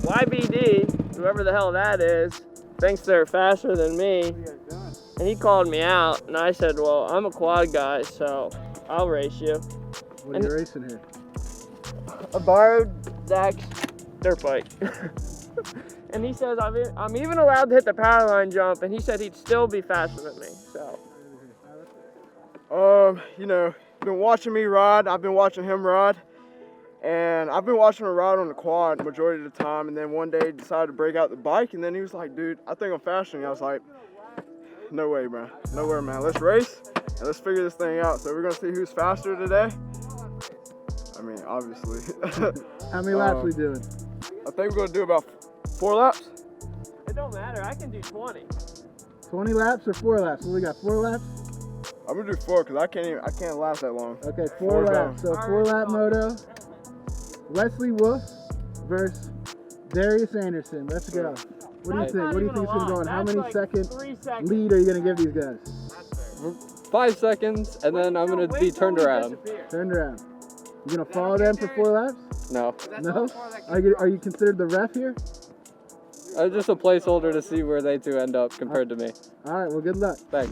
YBD, whoever the hell that is, thinks they're faster than me, and he called me out, and I said, well, I'm a quad guy, so I'll race you. What are you racing here? A borrowed Zach's dirt bike. And he says, I'm even allowed to hit the power line jump, and he said he'd still be faster than me, so. You know, been watching me ride, I've been watching him ride. And I've been watching him ride on the quad majority of the time, and then one day he decided to break out the bike, and then he was like, dude, I think I'm faster than you. I was like, no way, man. No way, man. Let's race, and let's figure this thing out. So we're going to see who's faster today. I mean, obviously. How many laps we doing? I think we're going to do about 4 laps. It don't matter. I can do 20. 20 laps or 4 laps? Well, we got 4 laps? I'm going to do 4 because I can't last that long. Okay, 4 laps. So 4-lap moto. Wesley Wolf versus Darius Anderson. Let's go. What do you think? What do you think is going to go on? How many second lead are you going to give these guys? 5 seconds, and then I'm going to be turned around. Turned around. You going to follow them for 4 laps? No. No? Are you considered the ref here? Just a placeholder to see where they two end up compared to me. All right, well, good luck. Thanks.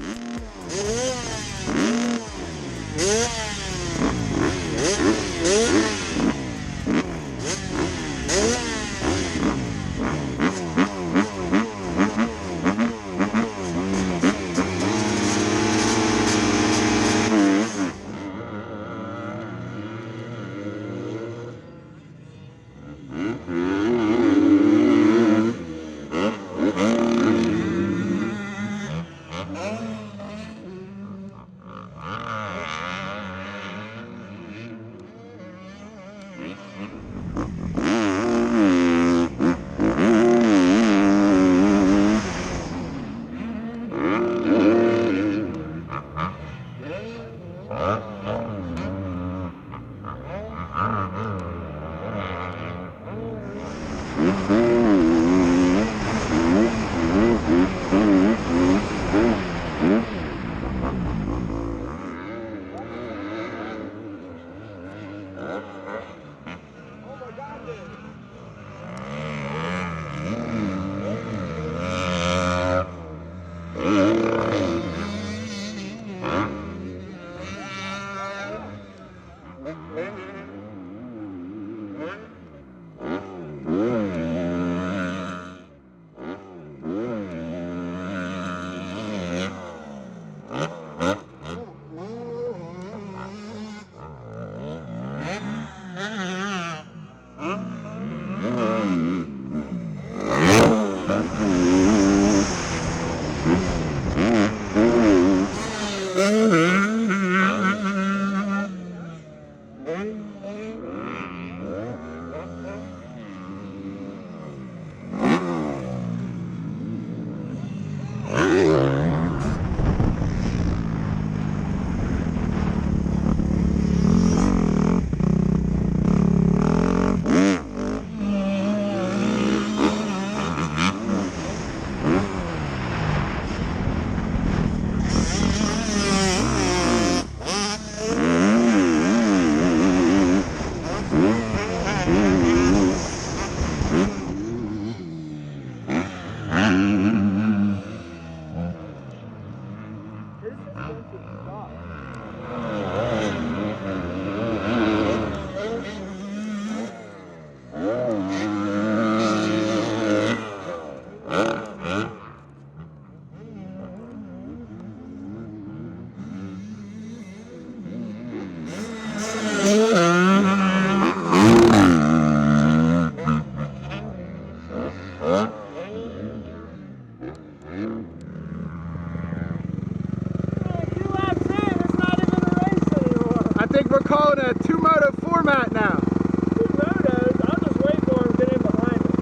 calling a 2-moto format now. 2 motos? I'll just wait for him to get in behind him.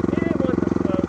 He didn't want the smoke.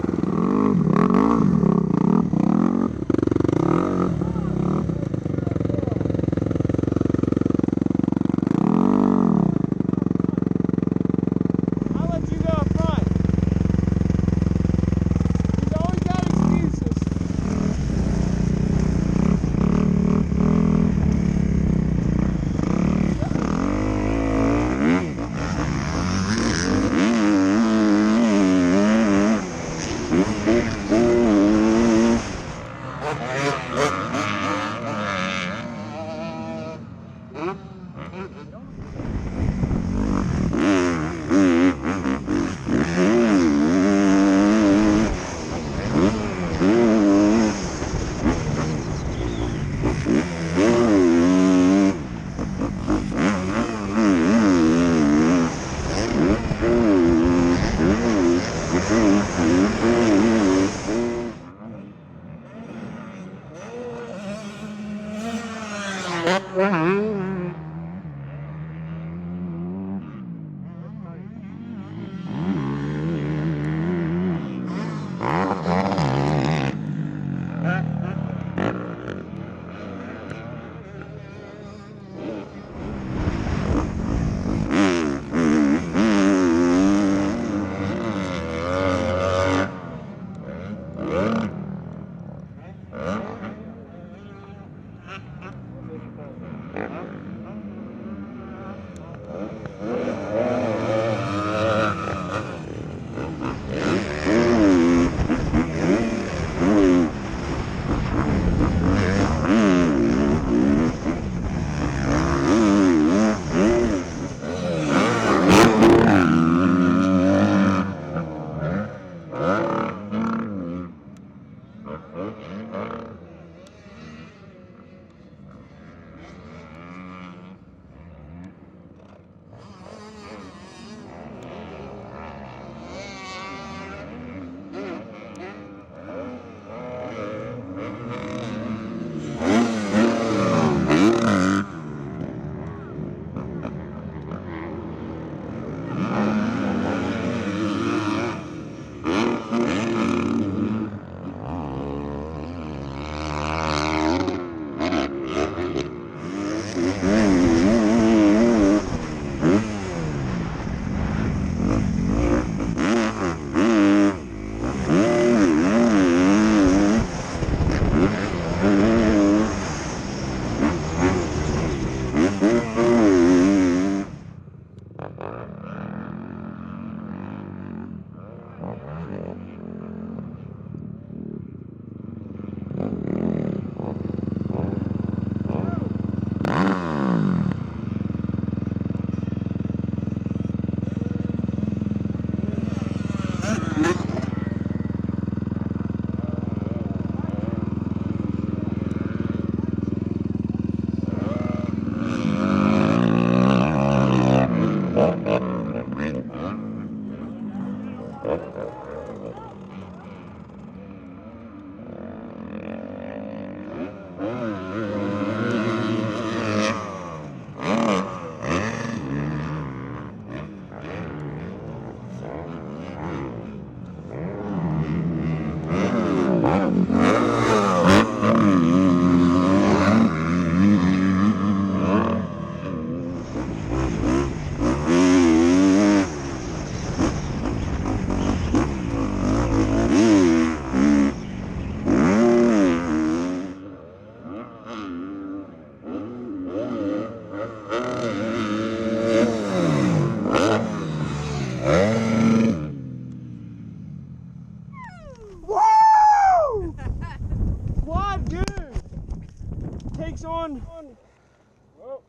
takes on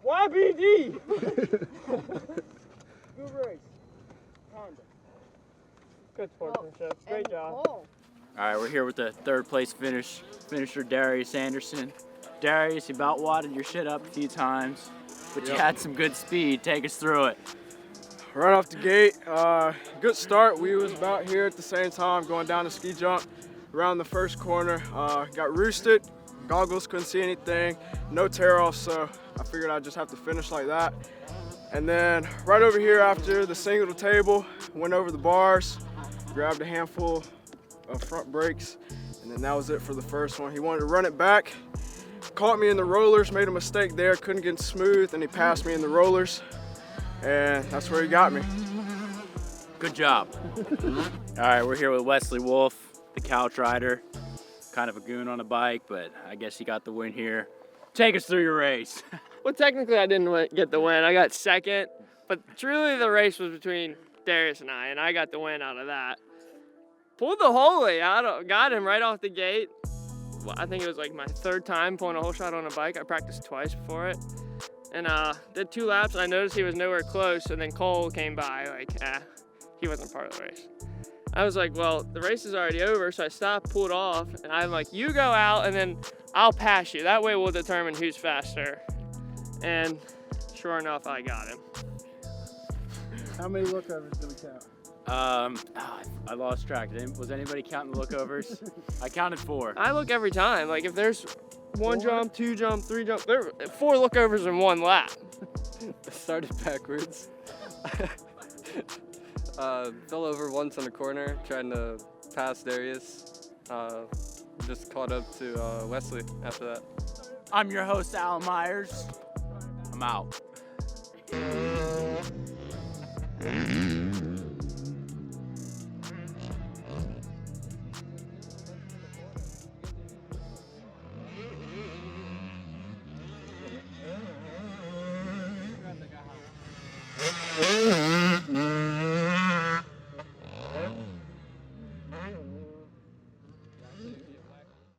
YBD. Good race. Good sportsmanship. Great job. All right, we're here with the third place finisher, Darius Anderson. Darius, you about wadded your shit up a few times, but you had some good speed. Take us through it. Right off the gate, good start. We was about here at the same time, going down the ski jump around the first corner. Got roosted, goggles, couldn't see anything, no tear off, so I figured I'd just have to finish like that. And then right over here after the single to table, went over the bars, grabbed a handful of front brakes, and then that was it for the first one. He wanted to run it back, caught me in the rollers, made a mistake there, couldn't get smooth, and he passed me in the rollers, and that's where he got me. Good job. All right, we're here with Wesley Wolf, the couch rider. Kind of a goon on a bike, but I guess he got the win here. Take us through your race. Well, technically I didn't get the win. I got second, but truly the race was between Darius and I got the win out of that. Pulled the Holy out, got him right off the gate. Well, I think it was like my third time pulling a whole shot on a bike. I practiced twice before it. And did 2 laps, and I noticed he was nowhere close, and then Cole came by, like, he wasn't part of the race. I was like, well, the race is already over, so I stopped, pulled off, and I'm like, you go out, and then I'll pass you. That way we'll determine who's faster. And sure enough, I got him. How many lookovers did we count? I lost track. Was anybody counting the lookovers? I counted 4. I look every time. Like, if there's One jump, two jump, three jump. There were 4 lookovers in one lap. I started backwards. Fell over once in a corner trying to pass Darius. Just caught up to Wesley after that. I'm your host, Alan Myers. I'm out. Yeah.